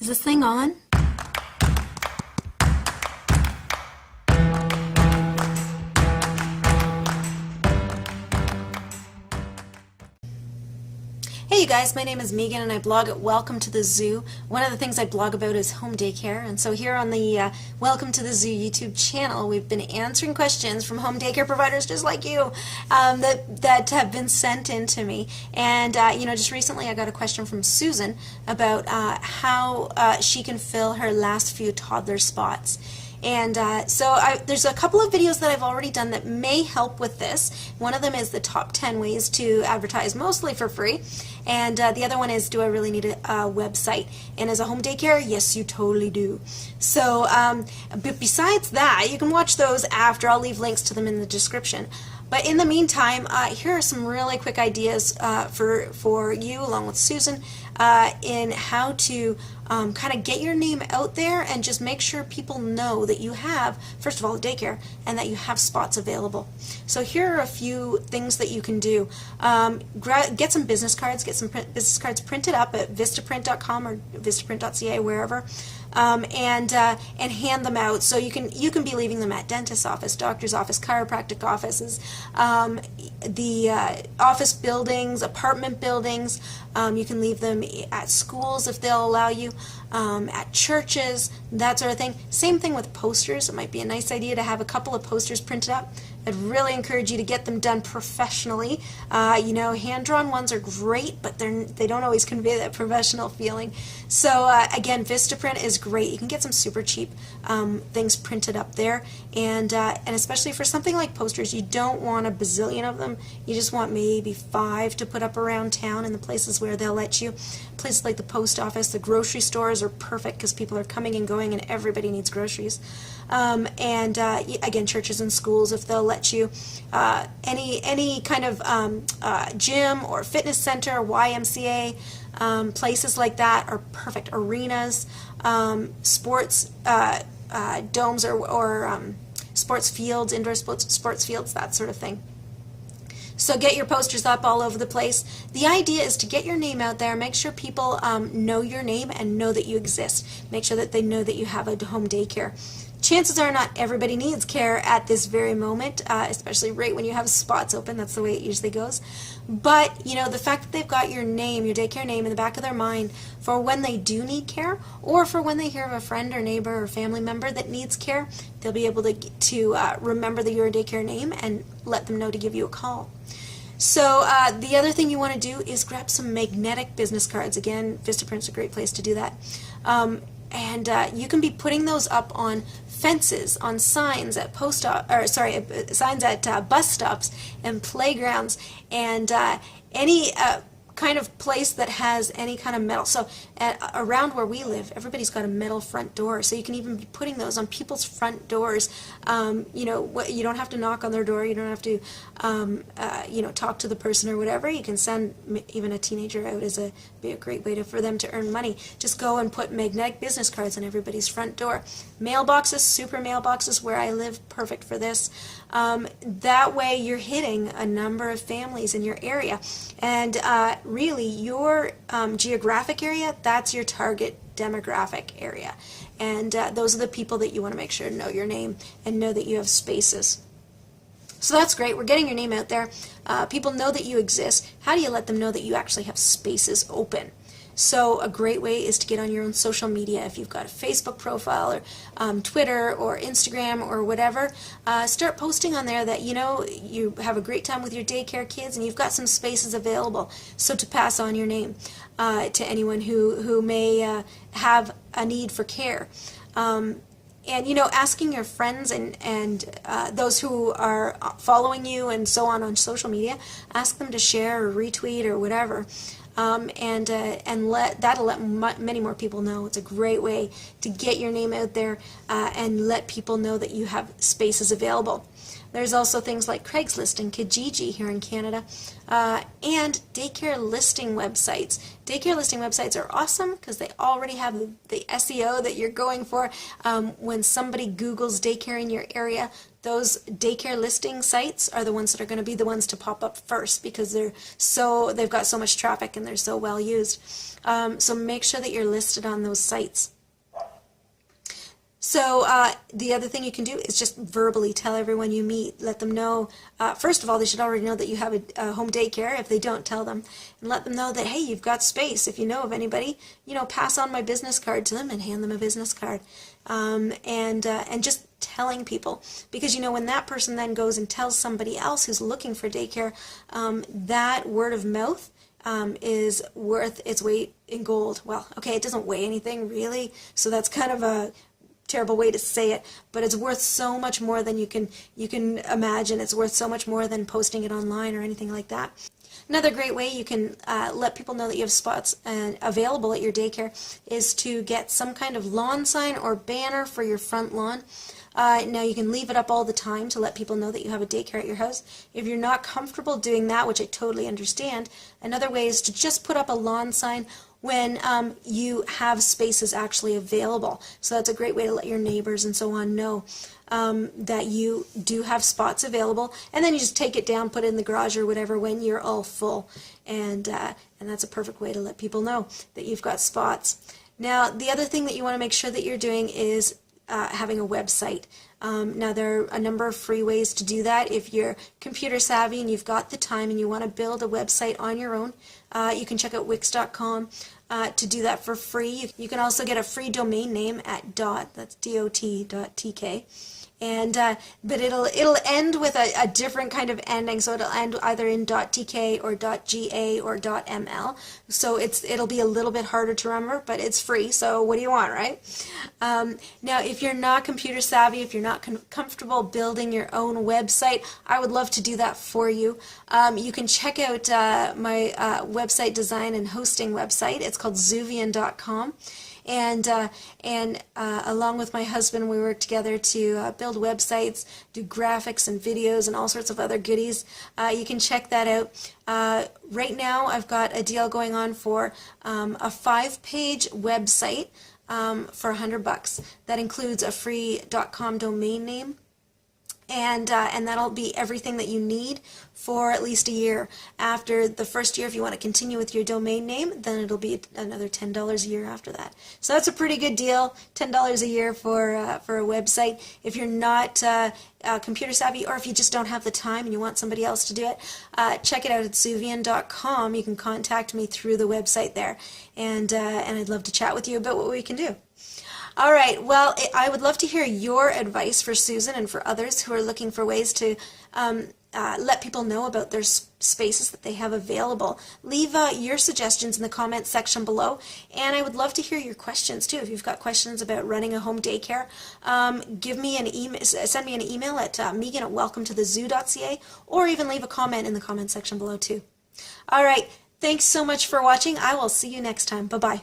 Is this thing on? Hey you guys, my name is Megan and I blog at Welcome to the Zoo. One of the things I blog about is home daycare, and so here on the Welcome to the Zoo YouTube channel we've been answering questions from home daycare providers just like you that have been sent in to me. And just recently I got a question from Susan about how she can fill her last few toddler spots. And there's a couple of videos that I've already done that may help with this. One of them is the top 10 ways to advertise mostly for free. And the other one is, do I really need a website? And as a home daycare, yes, you totally do. So but besides that, you can watch those after. I'll leave links to them in the description. But in the meantime, here are some really quick ideas for you, along with Susan, in how to kind of get your name out there and just make sure people know that you have, first of all, a daycare, and that you have spots available. So here are a few things that you can do. Get some business cards. Get some business cards printed up at vistaprint.com or vistaprint.ca, wherever. And hand them out. So you can be leaving them at dentist's office, doctor's office, chiropractic offices, the office buildings, apartment buildings. You can leave them at schools if they'll allow you, at churches, that sort of thing. Same thing with posters. It might be a nice idea to have a couple of posters printed up. I'd really encourage you to get them done professionally. Hand-drawn ones are great, but they don't always convey that professional feeling. So again, Vistaprint is great. You can get some super cheap things printed up there, and especially for something like posters, you don't want a bazillion of them. You just want maybe 5 to put up around town in the places where they'll let you. Places like the post office, the grocery stores are perfect because people are coming and going, and everybody needs groceries. Again, churches and schools, if they'll let you, any kind of gym or fitness center, YMCA, places like that are perfect. Arenas, sports domes or sports fields, indoor sports fields, that sort of thing. So get your posters up all over the place. The idea is to get your name out there, make sure people know your name and know that you exist. Make sure that they know that you have a home daycare. Chances are not everybody needs care at this very moment, especially right when you have spots open. That's the way it usually goes. But, the fact that they've got your name, your daycare name, in the back of their mind for when they do need care, or for when they hear of a friend or neighbor or family member that needs care, they'll be able to remember your daycare name and let them know to give you a call. So the other thing you want to do is grab some magnetic business cards. Again, Vistaprint's a great place to do that. You can be putting those up on fences, on signs at signs at bus stops and playgrounds, and any kind of place that has any kind of metal. So around where we live, everybody's got a metal front door, so you can even be putting those on people's front doors. You don't have to knock on their door, you don't have to talk to the person or whatever. You can send even a teenager out as be a great way for them to earn money. Just go and put magnetic business cards on everybody's front door. Mailboxes, super mailboxes where I live, perfect for this. That way you're hitting a number of families in your area, and really your geographic area, that's your target demographic area, and those are the people that you want to make sure know your name and know that you have spaces. So that's great. We're getting your name out there. People know that you exist. How do you let them know that you actually have spaces open? So a great way is to get on your own social media. If you've got a Facebook profile or Twitter or Instagram or whatever, start posting on there that you have a great time with your daycare kids and you've got some spaces available. So to pass on your name to anyone who may have a need for care. Asking your friends and those who are following you and so on social media, ask them to share or retweet or whatever. That'll let many more people know. It's a great way to get your name out there and let people know that you have spaces available. There's also things like Craigslist and Kijiji here in Canada, and daycare listing websites. Daycare listing websites are awesome because they already have the SEO that you're going for. When somebody Googles daycare in your area, those daycare listing sites are the ones that are going to be the ones to pop up first because they've got so much traffic and they're so well used. So make sure that you're listed on those sites. So the other thing you can do is just verbally tell everyone you meet. Let them know, first of all, they should already know that you have a home daycare. If they don't, tell them. And let them know that, hey, you've got space. If you know of anybody, pass on my business card to them and hand them a business card. And just telling people. Because, when that person then goes and tells somebody else who's looking for daycare, that word of mouth is worth its weight in gold. Well, okay, it doesn't weigh anything really, so that's kind of a terrible way to say it, but it's worth so much more than you can imagine. It's worth so much more than posting it online or anything like that. Another great way you can let people know that you have spots available at your daycare is to get some kind of lawn sign or banner for your front lawn. Now you can leave it up all the time to let people know that you have a daycare at your house. If you're not comfortable doing that, which I totally understand, another way is to just put up a lawn sign when you have spaces actually available. So that's a great way to let your neighbors and so on know that you do have spots available, and then you just take it down, put it in the garage or whatever when you're all full, and that's a perfect way to let people know that you've got spots. Now the other thing that you want to make sure that you're doing is having a website. Now there are a number of free ways to do that. If you're computer savvy and you've got the time and you want to build a website on your own, you can check out Wix.com to do that for free. You can also get a free domain name at that's dot.tk. And but it'll end with a different kind of ending, so it'll end either in .tk or .ga or .ml. So it'll be a little bit harder to remember, but it's free. So what do you want, right? Now, if you're not computer savvy, if you're not comfortable building your own website, I would love to do that for you. You can check out my website design and hosting website. It's called Zuvian.com. And along with my husband, we work together to build websites, do graphics and videos and all sorts of other goodies. You can check that out. Right now, I've got a deal going on for a 5-page website for $100. That includes a free .com domain name. And that'll be everything that you need for at least a year. After the first year, if you want to continue with your domain name, then it'll be another $10 a year after that. So that's a pretty good deal, $10 a year for a website. If you're not computer savvy, or if you just don't have the time and you want somebody else to do it, check it out at Zuvian.com. You can contact me through the website there, and I'd love to chat with you about what we can do. All right, well, I would love to hear your advice for Susan and for others who are looking for ways to let people know about their spaces that they have available. Leave your suggestions in the comments section below, and I would love to hear your questions too. If you've got questions about running a home daycare, give me an email, send me an email at megan@welcometothe.zoo.ca, or even leave a comment in the comment section below too. All right, thanks so much for watching. I will see you next time. Bye-bye.